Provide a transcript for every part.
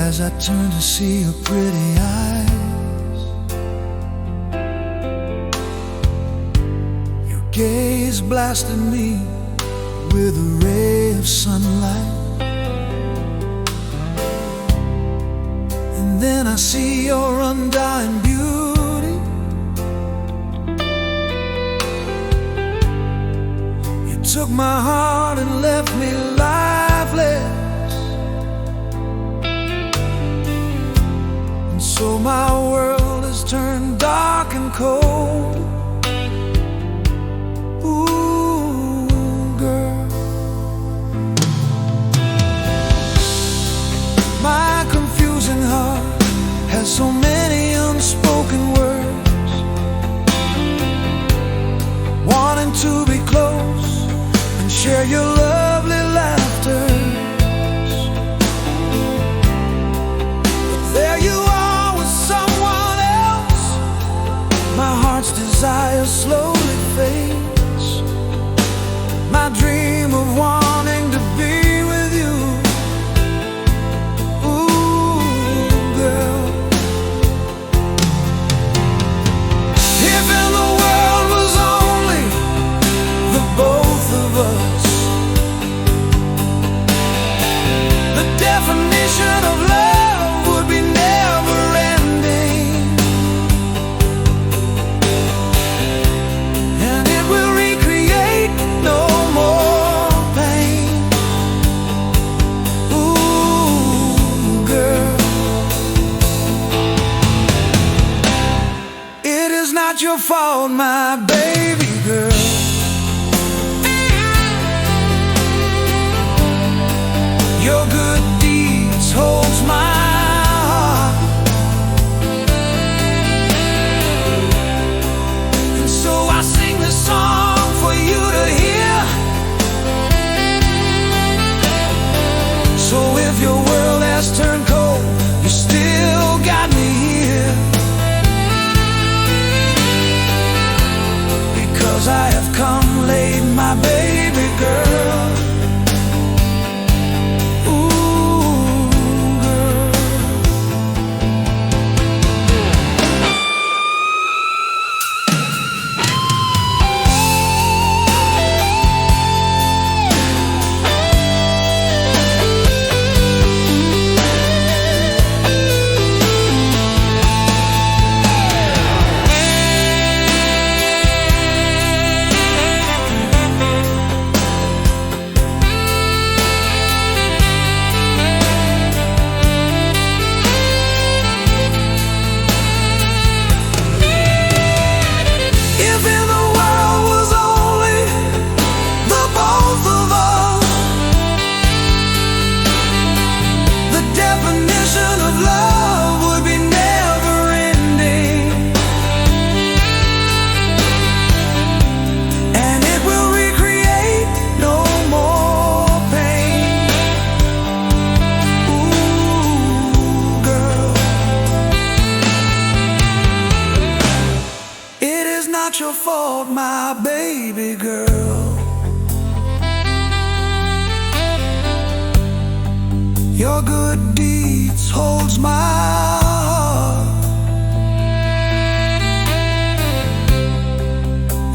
As I turn to see your pretty eyes, your gaze blasted me with a ray of sunlight. And then I see your undying beauty. You took my heart and left me lifeless. So my world has turned dark and cold. Ooh, girl, my confusing heart has so many unspoken words, wanting to be close and share your lovely laughter. But there you are, desire slowly fades. My dream of wanting to be with you. Ooh, girl, if in the world was only the both of us, the definition of love would be never ending. Not your fault, my baby girl. Your good deeds holds my heart, and so I sing this song for you to hear. So if your world has turned cold, you still got me here. I have come late, my baby girl. Not your fault, my baby girl. Your good deeds holds my heart,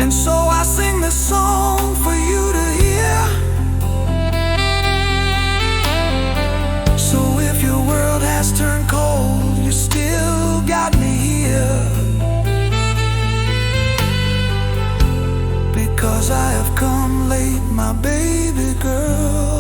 and so I sing this song for you to hear. So if your world has turned cold, you still got me here. Because I have come late, my baby girl.